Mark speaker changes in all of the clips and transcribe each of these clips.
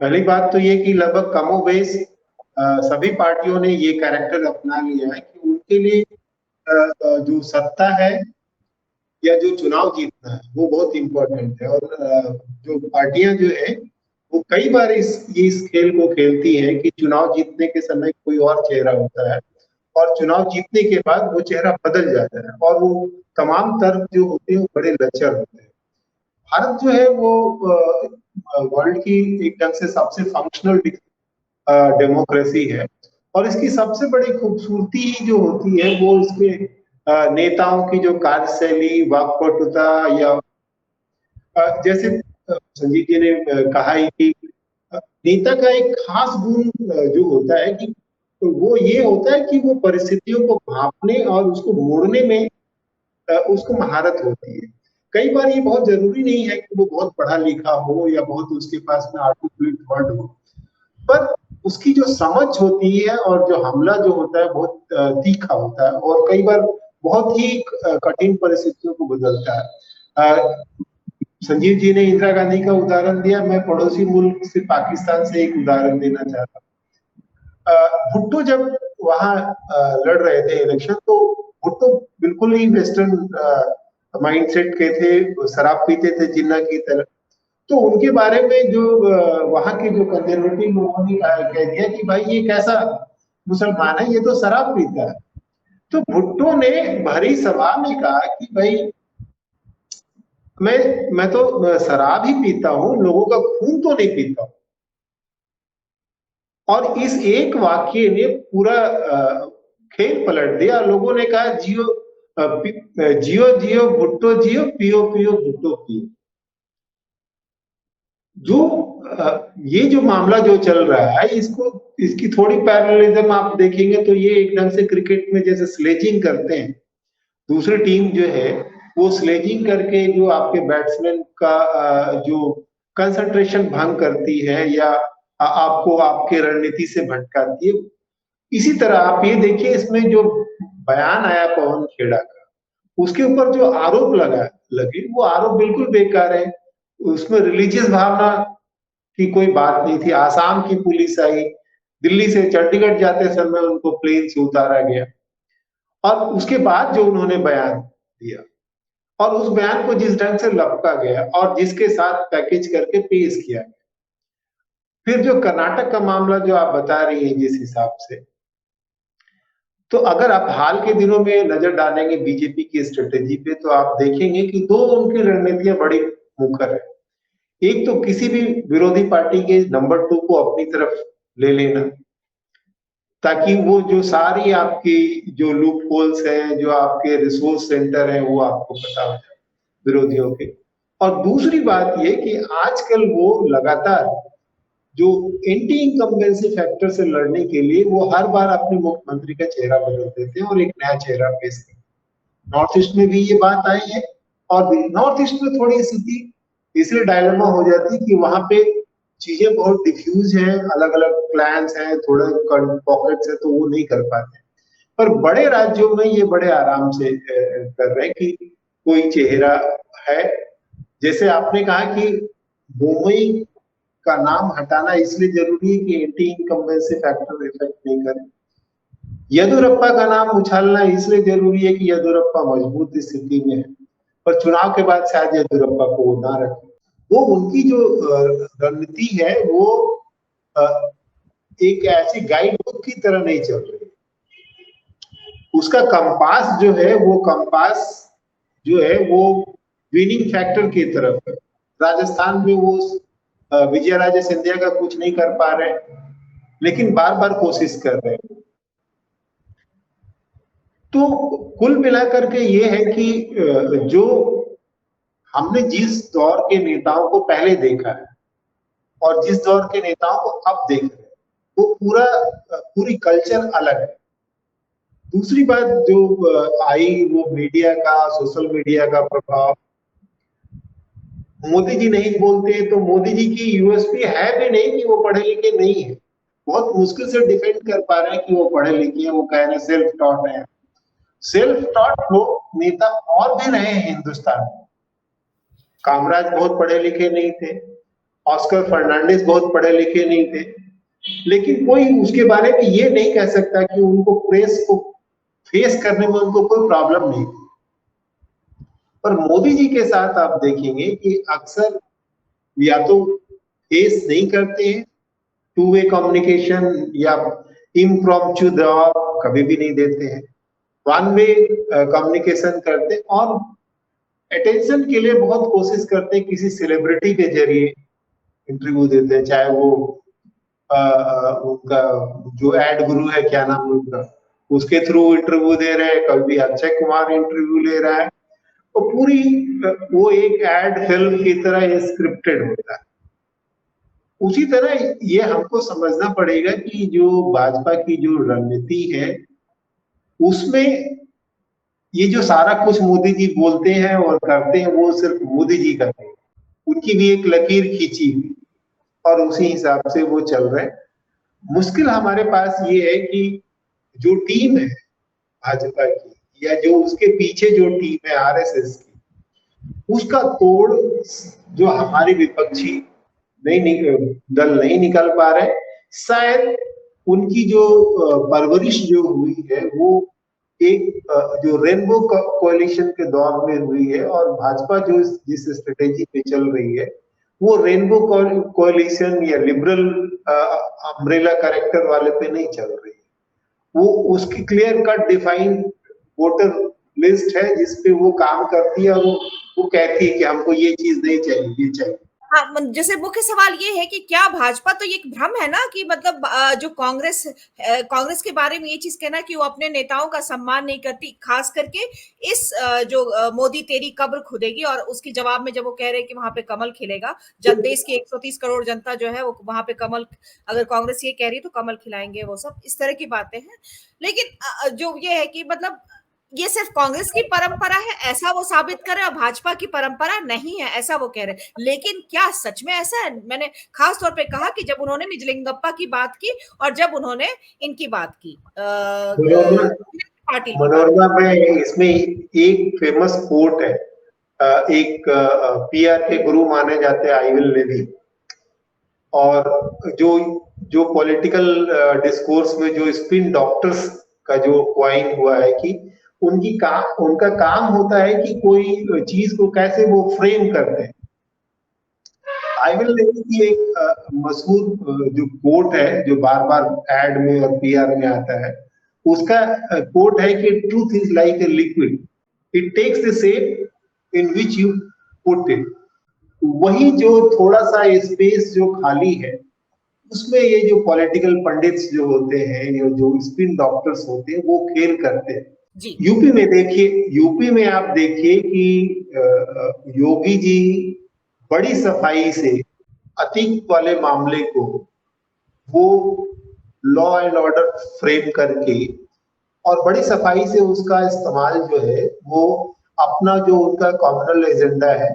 Speaker 1: पहली बात तो ये कि लगभग कमोबेश सभी पार्टियों ने ये कैरेक्टर अपना लिया है कि उनके लिए जो सत्ता है या जो चुनाव जीतना है वो बहुत इम्पोर्टेंट है। और जो पार्टियां जो है वो कई बार इस खेल को खेलती हैं कि चुनाव जीतने के समय कोई और चेहरा होता है और चुनाव जीतने के बाद वो चेहरा बदल जाता है और वो तमाम तर्क जो होते हैं वो बड़े लचर होते हैं। भारत जो है वो वर्ल्ड की एक ढंग से सबसे फंक्शनल डेमोक्रेसी है और इसकी सबसे बड़ी खूबसूरती ही जो होती है वो इसके नेताओं की जो कार्यशैली, वाक्पटुता या जैसे संजीव जी ने कहा ही कि नेता का एक खास गुण जो होता है कि तो वो ये होता है कि वो परिस्थितियों को भांपने और उसको मोड़ने में उसको महारत होती है। कई बार ये बहुत जरूरी नहीं है कि वो बहुत पढ़ा लिखा हो या बहुत उसके पास में आर्टिकुलेट वर्ड हो, पर उसकी जो समझ होती है और जो हमला जो होता है बहुत तीखा होता है और कई बार बहुत ही कठिन परिस्थितियों को बदलता है। संजीव जी ने इंदिरा गांधी का उदाहरण दिया, मैं पड़ोसी मुल्क से पाकिस्तान से एक उदाहरण देना चाहता हूँ। भुट्टो जब वहां लड़ रहे थे इलेक्शन तो भुट्टो बिल्कुल ही वेस्टर्न माइंडसेट के थे, शराब पीते थे जिन्ना की तरह। तो उनके बारे में जो वहां के जो कंजर्वेटिव लोगों ने कह दिया कि भाई ये कैसा मुसलमान है, ये तो शराब पीता है। तो भुट्टो ने भरी सभा में कहा कि भाई मैं तो शराब ही पीता हूं, लोगों का खून तो नहीं पीता हूं। और इस एक वाक्य ने पूरा खेल पलट दिया। लोगों ने कहा जियो जियो जियो भुट्टो जियो, पियो पियो भुट्टो पियो। जो ये जो मामला जो चल रहा है इसको इसकी थोड़ी पैरेललिज्म आप देखेंगे तो ये एक ढंग से क्रिकेट में जैसे स्लेजिंग करते हैं, दूसरी टीम जो है वो स्लेजिंग करके जो आपके बैट्समैन का जो कंसंट्रेशन भंग करती है या आपको आपके रणनीति से भटकाती है। इसी तरह आप ये देखिए इसमें जो बयान आया पवन खेड़ा का, उसके ऊपर जो आरोप लगे वो आरोप बिल्कुल बेकार है। उसमें रिलीजियस भावना की कोई बात नहीं थी। आसाम की पुलिस आई, दिल्ली से चंडीगढ़ जाते समय उनको प्लेन से उतारा गया और उसके बाद जो उन्होंने बयान दिया और उस बयान को जिस ढंग से लपका गया और जिसके साथ पैकेज करके पेश किया गया। फिर जो कर्नाटक का मामला जो आप बता रही हैं जिस हिसाब से, तो अगर आप हाल के दिनों में नजर डालेंगे बीजेपी की स्ट्रेटेजी पे तो आप देखेंगे कि दो उनकी रणनीतियां बड़ी मुखर है। एक तो किसी भी विरोधी पार्टी के नंबर 2 को अपनी तरफ ले लेना, ताकि वो जो सारी आपकी जो लूप होल्स है, जो आपके रिसोर्स सेंटर है, वो आपको पता हो जाए विरोधियों के। और दूसरी बात ये कि आजकल वो लगातार जो एंटी इनकम्बेंसी फैक्टर से लड़ने के लिए वो हर बार अपने मुख्यमंत्री का चेहरा बदल देते हैं और एक नया चेहरा पेश करते हैं। नॉर्थ ईस्ट में भी ये बात आई है और नॉर्थ ईस्ट में थोड़ी स्थिति इसलिए डायलेमा हो जाती है कि वहां पे चीजें बहुत डिफ्यूज हैं, अलग अलग प्लान्स हैं, थोड़े पॉकेट्स है, तो वो नहीं कर पाते। पर बड़े राज्यों में ये बड़े आराम से कर रहे हैं कि कोई चेहरा है। जैसे आपने कहा कि मुंबई का नाम हटाना इसलिए जरूरी है कि एंटी इनकम्बेंसी फैक्टर इफेक्ट नहीं करे। येदुरप्पा का नाम उछालना इसलिए जरूरी है कि येदुरप्पा मजबूत स्थिति में है, पर चुनाव के बाद शायद येदुरप्पा को वो ना रखे। वो उनकी जो रणनीति है वो एक ऐसी गाइड बुक की तरह नहीं चल रही। उसका कंपास जो है वो कंपास जो है वो विनिंग फैक्टर की तरफ है। राजस्थान में वो विजय राजे सिंधिया का कुछ नहीं कर पा रहे, लेकिन बार बार कोशिश कर रहे हैं। तो कुल मिलाकर के ये है कि जो हमने जिस दौर के नेताओं को पहले देखा है और जिस दौर के नेताओं को अब देख रहे हैं वो पूरी कल्चर अलग है। दूसरी बात जो आई वो मीडिया का, सोशल मीडिया का प्रभाव। मोदी जी नहीं बोलते तो मोदी जी की यूएसपी है भी नहीं कि वो पढ़े लिखे नहीं है। बहुत मुश्किल से डिफेंड कर पा रहे हैं कि वो पढ़े लिखे हैं, वो कह रहे हैं सेल्फ टॉट है। सेल्फ टॉट लोग नेता और भी रहे हैं हिंदुस्तान में। कामराज बहुत पढ़े लिखे नहीं थे, ऑस्कर फर्नांडिस बहुत पढ़े लिखे नहीं थे, लेकिन कोई उसके बारे में ये नहीं कह सकता कि उनको प्रेस को फेस करने में उनको कोई प्रॉब्लम नहीं थी। पर मोदी जी के साथ आप देखेंगे कि अक्सर या तो फेस नहीं करते हैं, टू वे कम्युनिकेशन या इम्प्रॉम्प्चू जवाब कभी भी नहीं देते हैं, वन वे कम्युनिकेशन करते हैं और अटेंशन के लिए बहुत कोशिश करते हैं, किसी सेलिब्रिटी के जरिए इंटरव्यू देते हैं, चाहे वो उनका जो एड गुरु है, क्या नाम है उनका, उसके थ्रू इंटरव्यू दे रहे हैं, कभी अक्षय कुमार इंटरव्यू ले रहा है, तो पूरी वो एक एड फिल्म की तरह स्क्रिप्टेड होता है। उसी तरह ये हमको समझना पड़ेगा कि जो भाजपा की जो रणनीति है उसमें ये जो सारा कुछ मोदी जी बोलते हैं और करते हैं वो सिर्फ मोदी जी करते हैं, उनकी भी एक लकीर खींची और उसी हिसाब से वो चल रहे हैं। मुश्किल हमारे पास ये है कि जो टीम है भाजपा की या जो उसके पीछे जो टीम है आरएसएस की, उसका तोड़ जो हमारे विपक्षी दल नहीं निकल पा रहे। शायद उनकी जो परवरिश जो हुई है वो एक जो रेनबो कोalition के दौर में हुई है और भाजपा जो जिस स्ट्रेटेजी पे चल रही है वो रेनबो कोalition या लिबरल अम्ब्रेला कैरेक्टर वाले पे नहीं चल रही है। वो उसकी clear cut defined voter list है जिसपे वो काम करती है और वो कहती है कि हमको ये चीज नहीं चाहिए, ये चाहिए।
Speaker 2: हाँ, जैसे मुख्य सवाल ये है कि क्या भाजपा, तो ये एक भ्रम है ना कि मतलब जो कांग्रेस के बारे में ये चीज कहना कि वो अपने नेताओं का सम्मान नहीं करती, खास करके इस जो मोदी तेरी कब्र खुदेगी, और उसके जवाब में जब वो कह रहे हैं कि वहां पे कमल खिलेगा, जब देश की 130 करोड़ जनता जो है वो वहां पे कमल, अगर कांग्रेस ये कह रही है तो कमल खिलाएंगे, वो सब इस तरह की बातें हैं। लेकिन जो ये है कि मतलब ये सिर्फ कांग्रेस की परंपरा है ऐसा वो साबित कर रहे हैं, और भाजपा की परंपरा नहीं है ऐसा वो कह रहे हैं। लेकिन क्या सच में ऐसा है? मैंने खास तौर पे कहा कि जब उन्होंने निजलिंगप्पा की बात की और जब उन्होंने इनकी बात की पाटिल की बात
Speaker 1: मनोरमा में इसमें एक फेमस कोट है, एक पीआर के गुरु माने जाते हैं आईविल लेवी, और जो जो पॉलिटिकल डिस्कोर्स में जो स्पिन डॉक्टर्स का जो क्वाइन हुआ है कि उनका काम होता है कि कोई चीज को कैसे वो फ्रेम करते हैं। आई विल लेवी की एक मशहूर जो कोट है जो बार बार एड में और पीआर में आता है, उसका कोट है कि truth is like a liquid, it takes the shape in which you put it. वही जो थोड़ा सा स्पेस जो खाली है उसमें ये जो पॉलिटिकल पंडित्स जो होते हैं या जो स्पिन डॉक्टर्स होते हैं वो खेल करते हैं। यूपी में देखिए, यूपी में आप देखिए कि योगी जी बड़ी सफाई से अतीक वाले मामले को वो लॉ एंड ऑर्डर फ्रेम करके और बड़ी सफाई से उसका इस्तेमाल जो है वो अपना जो उनका कॉम्युनल एजेंडा है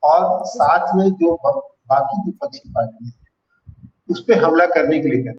Speaker 1: और साथ में जो बाकी विपक्षी पार्टी है उस पर हमला करने के लिए